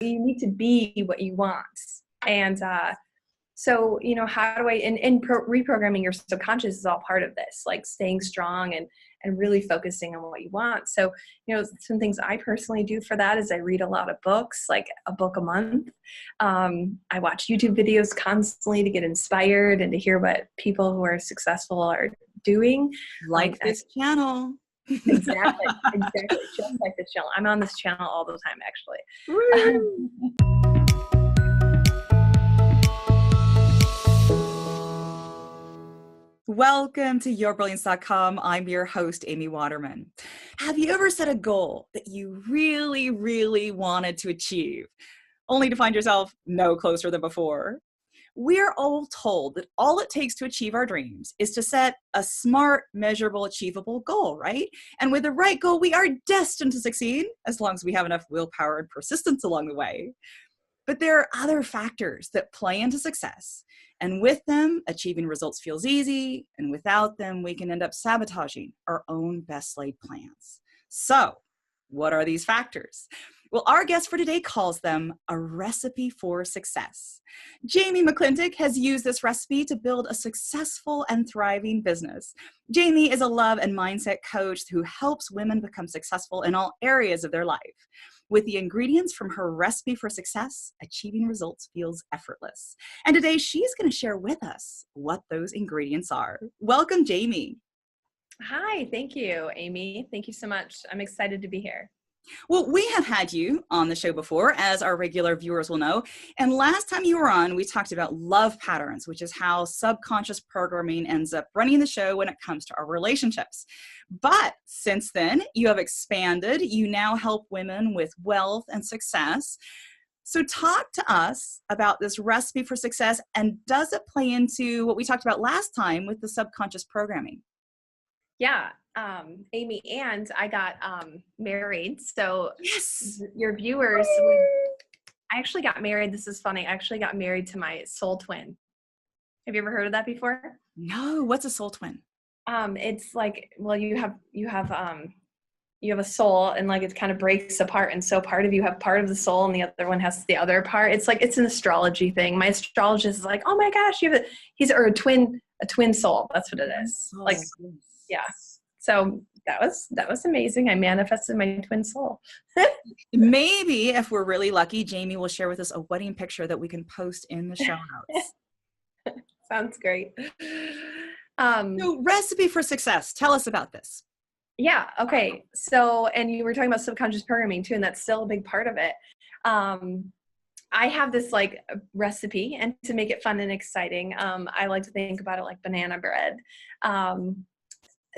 You need to be what you want. And so, how do I, reprogramming your subconscious is all part of this, like staying strong and really focusing on what you want. So, some things I personally do for that is I read a lot of books, like a book a month. I watch YouTube videos constantly to get inspired and to hear what people who are successful are doing. Like this channel. Exactly. Just like this channel. I'm on this channel all the time, actually. Welcome to yourbrilliance.com. I'm your host, Amy Waterman. Have you ever set a goal that you really, really wanted to achieve, only to find yourself no closer than before? We're all told that all it takes to achieve our dreams is to set a smart, measurable, achievable goal, right? And with the right goal, we are destined to succeed as long as we have enough willpower and persistence along the way. But there are other factors that play into success. And with them, achieving results feels easy. And without them, we can end up sabotaging our own best laid plans. So, what are these factors? Well, our guest for today calls them a recipe for success. Jamie McClintic has used this recipe to build a successful and thriving business. Jamie is a love and mindset coach who helps women become successful in all areas of their life. With the ingredients from her recipe for success, achieving results feels effortless. And today she's going to share with us what those ingredients are. Welcome, Jamie. Hi, thank you, Amy. Thank you so much. I'm excited to be here. Well, we have had you on the show before, as our regular viewers will know. And last time you were on, we talked about love patterns, which is how subconscious programming ends up running the show when it comes to our relationships. But since then, you have expanded. You now help women with wealth and success. So talk to us about this recipe for success, and does it play into what we talked about last time with the subconscious programming? Yeah, Amy, and I got married. So yes, your viewers, I actually got married. This is funny. I actually got married to my soul twin. Have you ever heard of that before? No. What's a soul twin? It's like, well, you have a soul, and like it kind of breaks apart, and so part of you have part of the soul and the other one has the other part. It's like, it's an astrology thing. My astrologist is like, oh my gosh, a twin soul. That's what it is. Oh, like, yeah. So that was amazing. I manifested my twin soul. Maybe if we're really lucky, Jamie will share with us a wedding picture that we can post in the show notes. Sounds great. So recipe for success. Tell us about this. Yeah. Okay. So, and you were talking about subconscious programming too, and that's still a big part of it. I have this like recipe, and to make it fun and exciting, I like to think about it like banana bread.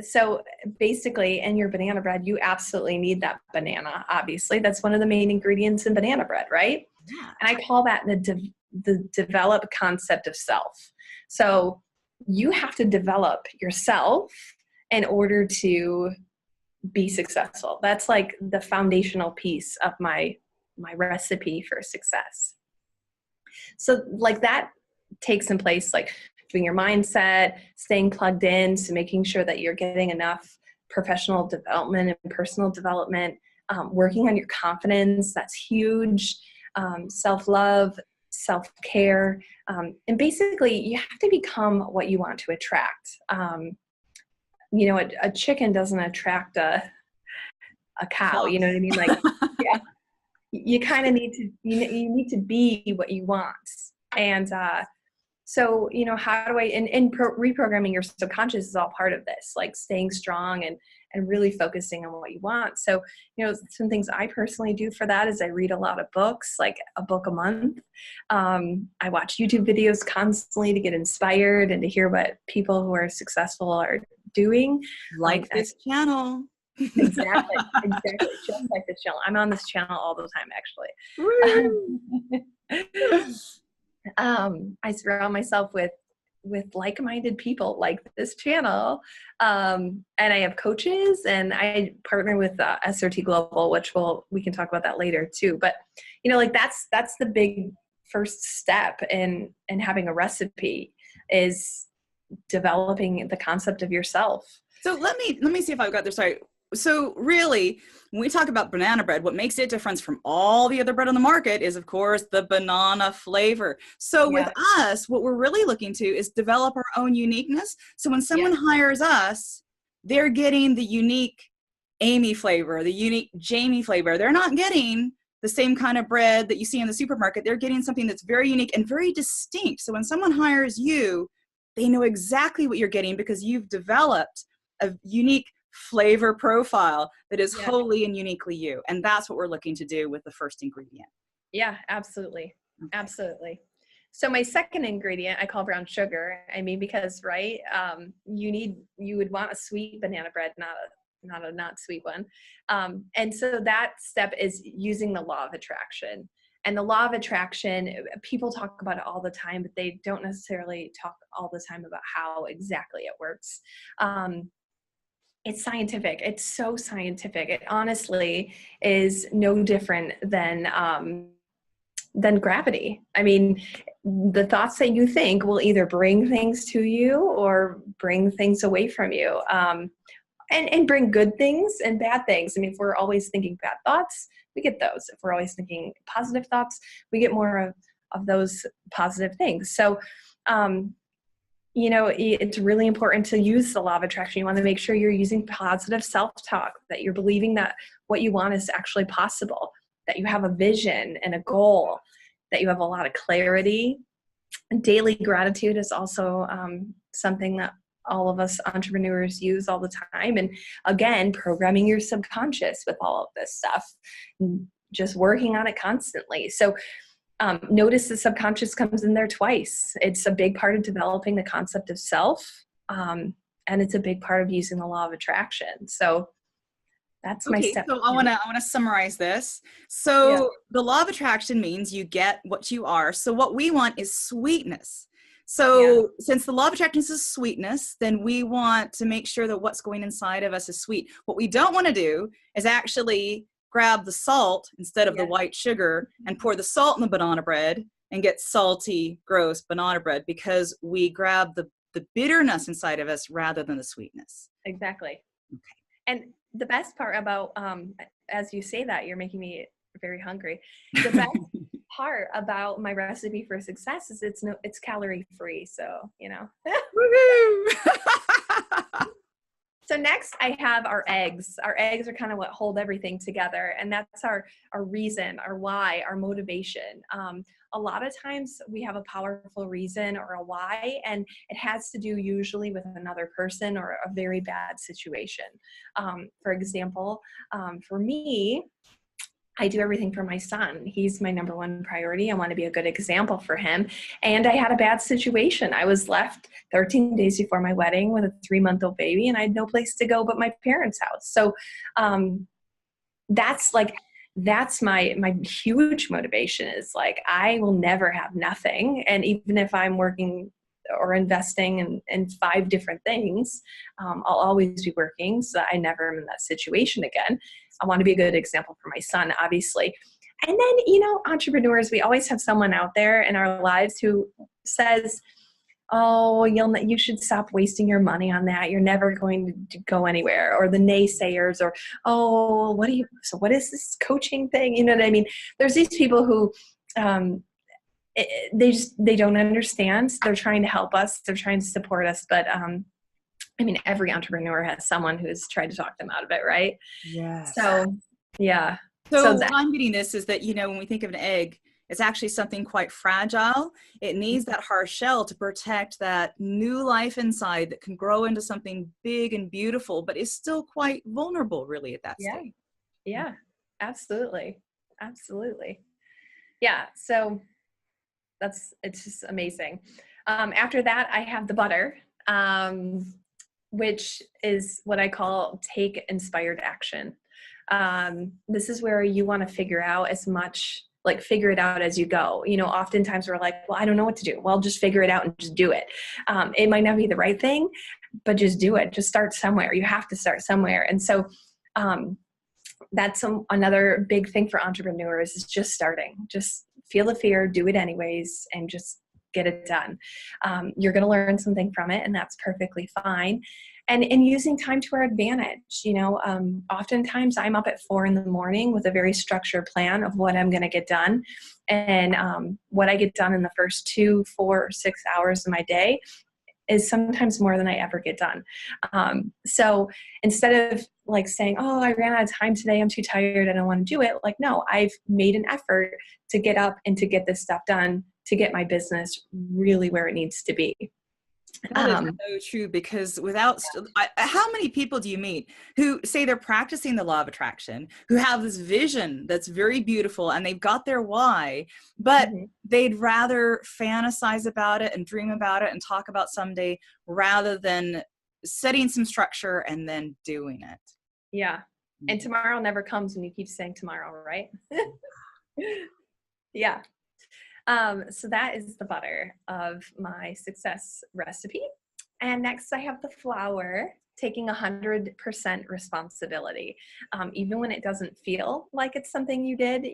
So basically, in your banana bread, you absolutely need that banana. Obviously, that's one of the main ingredients in banana bread, right? Yeah. And I call that the develop concept of self. So you have to develop yourself in order to be successful. That's like the foundational piece of my recipe for success. So like that takes in place, like doing your mindset, staying plugged in, so making sure that you're getting enough professional development and personal development, working on your confidence, that's huge, self-love, self-care, and basically you have to become what you want to attract. A chicken doesn't attract a cow, you know what I mean? Like, yeah, you kind of need to, you need to be what you want. And, so, how do I, reprogramming your subconscious is all part of this, like staying strong and really focusing on what you want. So, some things I personally do for that is I read a lot of books, like a book a month. I watch YouTube videos constantly to get inspired and to hear what people who are successful are doing. Like this channel. Exactly. Just like this channel. I'm on this channel all the time, actually. I surround myself with like-minded people like this channel. And I have coaches, and I partner with SRT Global, which we can talk about that later too. But, like that's the big first step in having a recipe, is developing the concept of yourself. So let me see if I've got this right. So really, when we talk about banana bread, what makes it different from all the other bread on the market is, of course, the banana flavor. So with Yeah. us, what we're really looking to is develop our own uniqueness. So when someone Yeah. hires us, they're getting the unique Amy flavor, the unique Jamie flavor. They're not getting the same kind of bread that you see in the supermarket. They're getting something that's very unique and very distinct. So when someone hires you, they know exactly what you're getting because you've developed a unique flavor profile that is Yeah. wholly and uniquely you. And that's what we're looking to do with the first ingredient. Yeah, absolutely. Okay. Absolutely. So my second ingredient I call brown sugar. I mean, because, right, you would want a sweet banana bread, not a not sweet one. And so that step is using the law of attraction. And the law of attraction, people talk about it all the time, but they don't necessarily talk all the time about how exactly it works. It's scientific. It's so scientific. It honestly is no different than gravity. I mean, the thoughts that you think will either bring things to you or bring things away from you, and bring good things and bad things. I mean, if we're always thinking bad thoughts, we get those. If we're always thinking positive thoughts, we get more of those positive things. So, it's really important to use the law of attraction. You want to make sure you're using positive self-talk, that you're believing that what you want is actually possible, that you have a vision and a goal, that you have a lot of clarity. And daily gratitude is also something that all of us entrepreneurs use all the time. And again, programming your subconscious with all of this stuff, just working on it constantly. So notice the subconscious comes in there twice. It's a big part of developing the concept of self. And it's a big part of using the law of attraction. So that's my Okay, step. so I want to summarize this. So Yeah. the law of attraction means you get what you are. So what we want is sweetness. Yeah. So since the law of attraction is sweetness, then we want to make sure that what's going inside of us is sweet. What we don't want to do is actually grab the salt instead of the white sugar and pour the salt in the banana bread and get salty, gross banana bread, because we grab the bitterness inside of us rather than the sweetness. Exactly. Okay. And the best part about, as you say that, you're making me very hungry. The best part about my recipe for success is it's calorie free. So, Woohoo! So next I have our eggs. Our eggs are kind of what hold everything together. And that's our reason, our why, our motivation. A lot of times we have a powerful reason or a why, and it has to do usually with another person or a very bad situation. For example, for me, I do everything for my son. He's my number one priority. I want to be a good example for him. And I had a bad situation. I was left 13 days before my wedding with a 3-month-old baby, and I had no place to go but my parents' house. So that's my huge motivation, is like, I will never have nothing. And even if I'm working or investing in 5 different things, I'll always be working so that I never am in that situation again. I want to be a good example for my son, obviously. And then, entrepreneurs, we always have someone out there in our lives who says, oh, you should stop wasting your money on that. You're never going to go anywhere. Or the naysayers, or, oh, what is this coaching thing? You know what I mean? There's these people who, they don't understand. They're trying to help us. They're trying to support us. But, every entrepreneur has someone who's tried to talk them out of it, right? Yes. So, yeah. So what I'm getting this is that, when we think of an egg, it's actually something quite fragile. It needs that hard shell to protect that new life inside that can grow into something big and beautiful, but is still quite vulnerable really at that stage. Yeah, absolutely. Absolutely. Yeah. So it's just amazing. After that, I have the butter, which is what I call take inspired action. This is where you want to figure it out as you go. Oftentimes we're like, well, I don't know what to do. Well, just figure it out and just do it. It might not be the right thing, but just do it. Just start somewhere. You have to start somewhere. And so that's another big thing for entrepreneurs, is just starting. Just feel the fear, do it anyways, and just get it done. You're going to learn something from it, and that's perfectly fine. and using time to our advantage. Oftentimes I'm up at 4 a.m. with a very structured plan of what I'm going to get done. And what I get done in the first 2, 4, or 6 hours of my day is sometimes more than I ever get done. So instead of like saying, oh, I ran out of time today, I'm too tired, I don't want to do it. Like, no, I've made an effort to get up and to get this stuff done, to get my business really where it needs to be. That is so true, because without, how many people do you meet who say they're practicing the law of attraction, who have this vision that's very beautiful and they've got their why, but they'd rather fantasize about it and dream about it and talk about someday rather than setting some structure and then doing it. Yeah. And tomorrow never comes when you keep saying tomorrow, right? Yeah. So that is the butter of my success recipe. And next I have the flour, taking 100% responsibility. Even when it doesn't feel like it's something you did,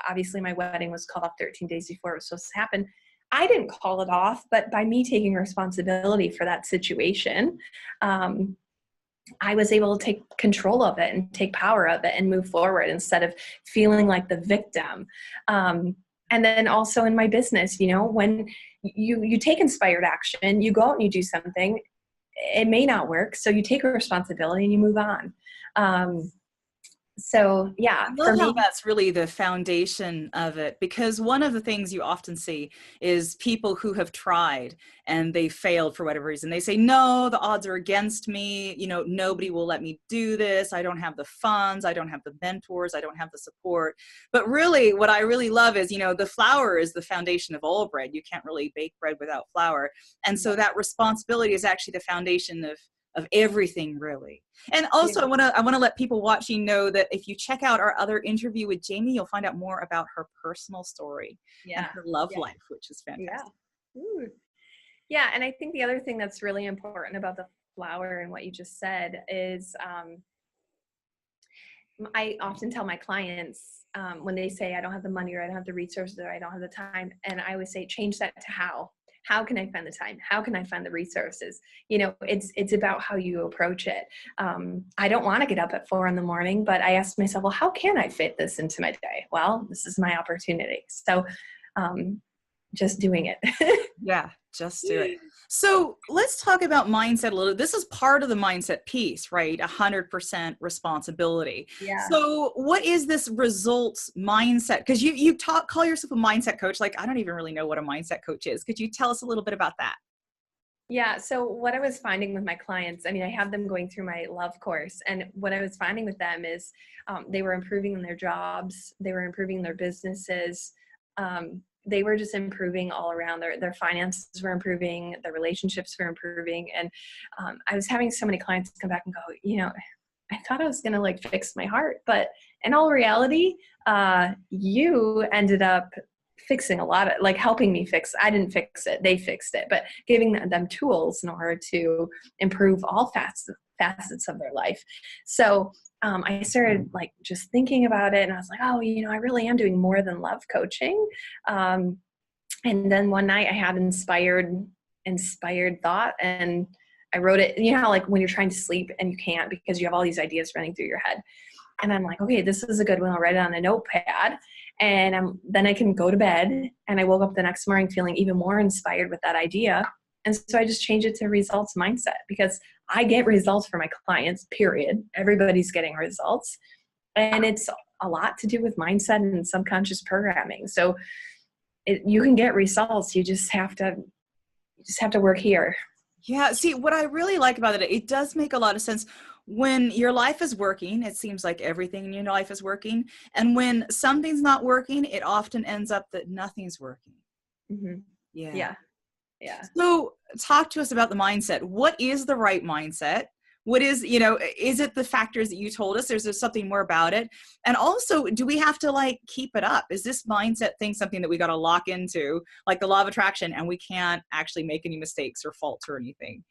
obviously my wedding was called off 13 days before it was supposed to happen. I didn't call it off, but by me taking responsibility for that situation, I was able to take control of it and take power of it and move forward instead of feeling like the victim. And then also in my business, when you take inspired action, you go out and you do something, it may not work. So you take a responsibility and you move on. So yeah, I love how that's really the foundation of it, because one of the things you often see is people who have tried and they failed for whatever reason. They say, no, the odds are against me. Nobody will let me do this. I don't have the funds. I don't have the mentors. I don't have the support. But really, what I really love is, the flour is the foundation of all bread. You can't really bake bread without flour. And so that responsibility is actually the foundation of everything, really. And also I want to let people watching know that if you check out our other interview with Jamie, you'll find out more about her personal story and her love life, which is fantastic. Yeah. And I think the other thing that's really important about the flour and what you just said is, I often tell my clients, when they say I don't have the money, or I don't have the resources, or I don't have the time, and I always say, change that to how can I find the time? How can I find the resources? It's about how you approach it. I don't want to get up at 4 a.m, but I ask myself, well, how can I fit this into my day? Well, this is my opportunity. So just doing it. Yeah, just do it. So let's talk about mindset a little. This is part of the mindset piece, right? 100% responsibility. Yeah. So what is this results mindset? Because you call yourself a mindset coach. Like, I don't even really know what a mindset coach is. Could you tell us a little bit about that? Yeah. So what I was finding with my clients, I have them going through my love course, and what I was finding with them is they were improving in their jobs. They were improving their businesses. They were just improving all around. Their finances were improving, their relationships were improving. And I was having so many clients come back and go, I thought I was going to fix my heart, but in all reality, you ended up fixing a lot of, helping me fix. I didn't fix it. They fixed it, but giving them tools in order to improve all facets of their life. So I started just thinking about it, and I was like, oh, I really am doing more than love coaching. And then one night I had inspired thought, and I wrote it, when you're trying to sleep and you can't because you have all these ideas running through your head. And I'm like, okay, this is a good one. I'll write it on a notepad, and then I can go to bed. And I woke up the next morning feeling even more inspired with that idea. And so I just changed it to results mindset, because I get results for my clients, period. Everybody's getting results. And it's a lot to do with mindset and subconscious programming. So you can get results. You just have to work here. Yeah. See, what I really like about it, it does make a lot of sense. When your life is working, it seems like everything in your life is working. And when something's not working, it often ends up that nothing's working. Mm-hmm. Yeah. So talk to us about the mindset. What is the right mindset? What is it the factors that you told us? There's something more about it. And also, do we have to keep it up? Is this mindset thing something that we got to lock into, like the law of attraction, and we can't actually make any mistakes or faults or anything?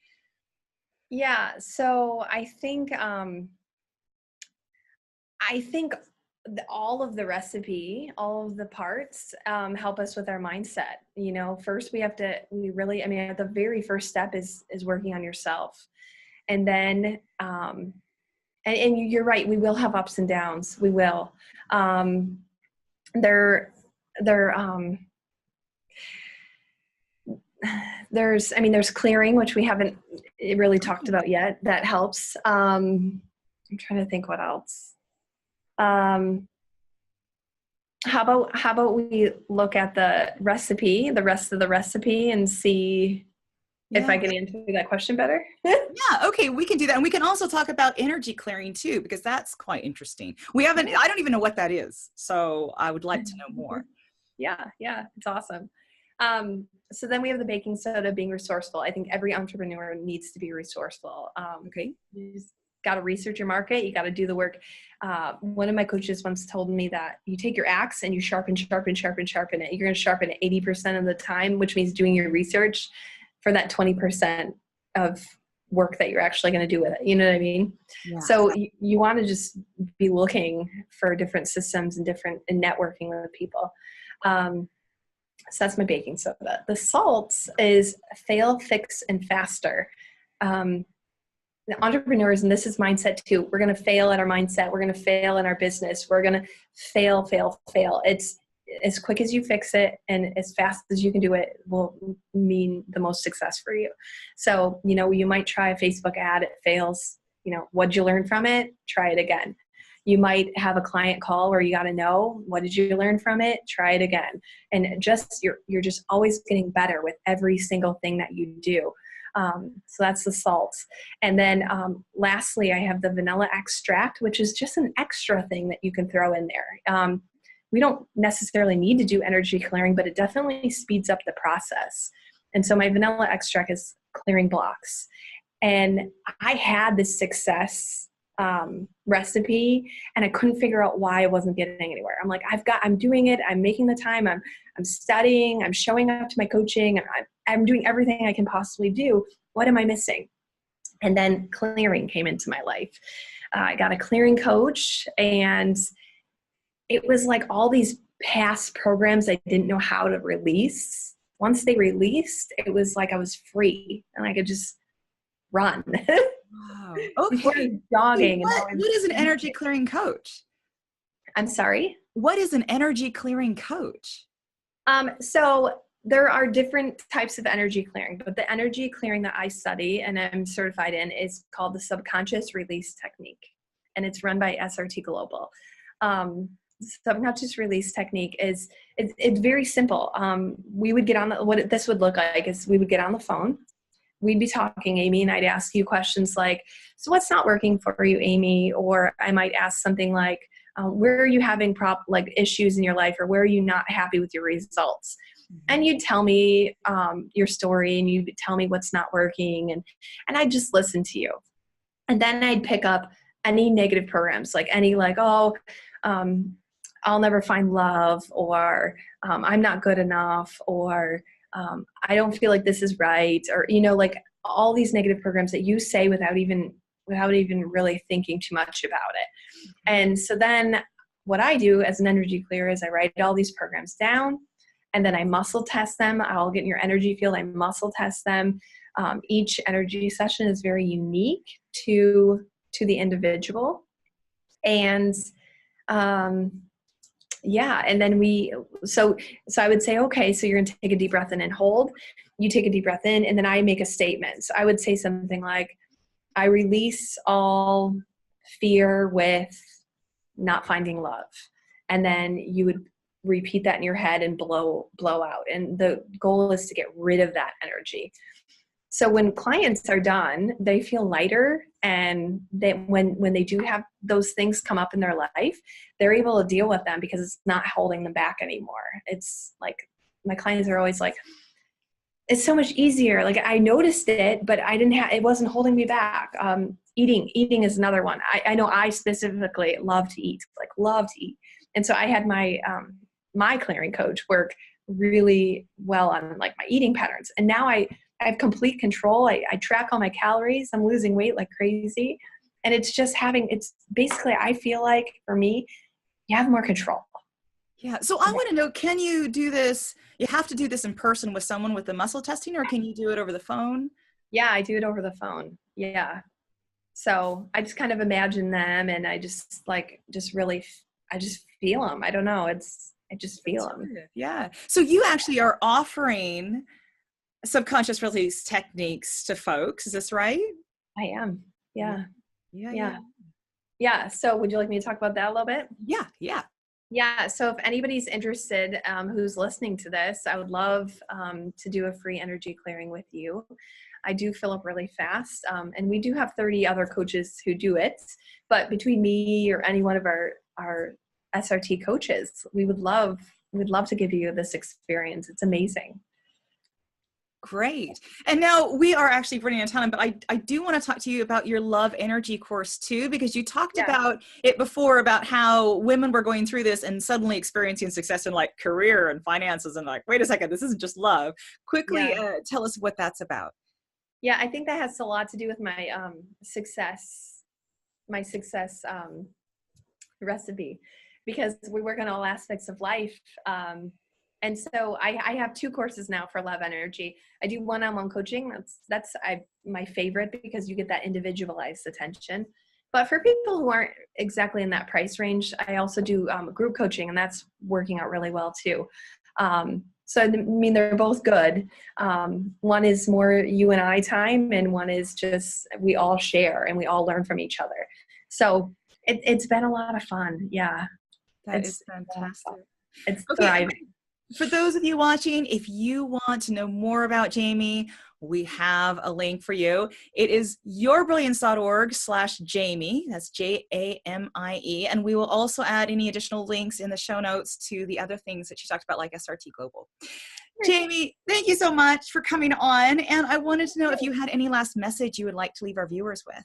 Yeah. So I think all of the recipe, all of the parts help us with our mindset. First we really, the very first step is working on yourself. And then, and you're right, we will have ups and downs. We will. There, there's clearing, which we haven't really talked about yet. That helps. I'm trying to think what else. How about we look at the rest of the recipe, and see if I can answer that question better. Yeah, okay, we can do that. And we can also talk about energy clearing too, because that's quite interesting. I don't even know what that is. So I would like to know more. Yeah, it's awesome. So then we have the baking soda, being resourceful. I think every entrepreneur needs to be resourceful. Okay. You just got to research your market. You got to do the work. One of my coaches once told me that you take your axe and you sharpen it. You're going to sharpen it 80% of the time, which means doing your research for that 20% of work that you're actually going to do with it. You know what I mean? Yeah. So you want to just be looking for different systems and networking with people. So that's my baking soda. The salts is fail, fix, and faster. The entrepreneurs, and this is mindset too, we're going to fail at our mindset. We're going to fail in our business. We're going to fail. It's as quick as you fix it and as fast as you can do it will mean the most success for you. So, you might try a Facebook ad, it fails. What'd you learn from it? Try it again. You might have a client call where you got to know, what did you learn from it? Try it again. And you're just always getting better with every single thing that you do. So that's the salts. And then lastly, I have the vanilla extract, which is just an extra thing that you can throw in there. We don't necessarily need to do energy clearing, but it definitely speeds up the process. And so my vanilla extract is clearing blocks. And I had this success recipe, and I couldn't figure out why I wasn't getting anywhere. I'm like, I'm doing it. I'm making the time. I'm studying. I'm showing up to my coaching. I'm doing everything I can possibly do. What am I missing? And then clearing came into my life. I got a clearing coach, and it was like all these past programs I didn't know how to release. Once they released, it was like I was free and I could just run. Wow. Okay. Jogging. What is an energy clearing coach? I'm sorry? What is an energy clearing coach? So there are different types of energy clearing, but the energy clearing that I study and I'm certified in is called the subconscious release technique. And it's run by SRT Global. Subconscious release technique it's very simple. We would get on what this would look like is we would get on the phone. We'd be talking, Amy, and I'd ask you questions like, so what's not working for you, Amy? Or I might ask something like, where are you having issues in your life, or where are you not happy with your results? Mm-hmm. And you'd tell me your story, and you'd tell me what's not working, and I'd just listen to you. And then I'd pick up any negative programs, I'll never find love, or I'm not good enough, or I don't feel like this is right, or all these negative programs that you say without even really thinking too much about it. And so then what I do as an energy clearer is I write all these programs down, and then I muscle test them. I'll get in your energy field, I muscle test them. Each energy session is very unique to the individual. And and then so I would say, okay, so you're going to take a deep breath in and hold. You take a deep breath in, and then I make a statement. So I would say something like, I release all fear with not finding love. And then you would repeat that in your head and blow out. And the goal is to get rid of that energy. So when clients are done, they feel lighter, and when they do have those things come up in their life, they're able to deal with them because it's not holding them back anymore. It's like my clients are always like, it's so much easier. Like I noticed it, but it wasn't holding me back. Eating is another one. I know I specifically love to eat. And so I had my clearing coach work really well on my eating patterns. And now I have complete control. I track all my calories. I'm losing weight like crazy. And it's basically, I feel like for me, you have more control. Yeah. So I want to know, can you do this? You have to do this in person with someone with the muscle testing, or can you do it over the phone? Yeah, I do it over the phone. Yeah. So I just kind of imagine them, and I just really, I just feel them. I don't know. I just feel them. Yeah. So you actually are offering subconscious release techniques to folks. Is this right? I am. Yeah. Yeah. Yeah. Yeah. So would you like me to talk about that a little bit? Yeah. Yeah. Yeah. So if anybody's interested, who's listening to this, I would love to do a free energy clearing with you. I do fill up really fast. And we do have 30 other coaches who do it. But between me or any one of our SRT coaches, we'd love to give you this experience. It's amazing. Great. And now we are actually running out of time, but I do want to talk to you about your love energy course too, because you talked about it before, about how women were going through this and suddenly experiencing success in like career and finances, and like, wait a second, this isn't just love. Quickly tell us what that's about. Yeah, I think that has a lot to do with my success recipe, because we work on all aspects of life. And so I have 2 courses now for love energy. I do one-on-one coaching. That's my favorite, because you get that individualized attention. But for people who aren't exactly in that price range, I also do group coaching, and that's working out really well too. So I mean, they're both good. One is more you and I time, and one is just we all share and we all learn from each other. So it's been a lot of fun. Yeah. That is fantastic. It's thriving. For those of you watching, if you want to know more about Jamie, we have a link for you. It is yourbrilliance.org/Jamie. That's JAMIE. And we will also add any additional links in the show notes to the other things that she talked about, like SRT Global. Jamie, thank you so much for coming on. And I wanted to know if you had any last message you would like to leave our viewers with.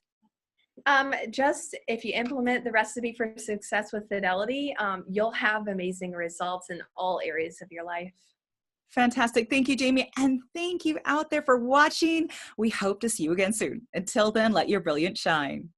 Just if you implement the recipe for success with fidelity, you'll have amazing results in all areas of your life. Fantastic. Thank you, Jamie. And thank you out there for watching. We hope to see you again soon. Until then, let your brilliance shine.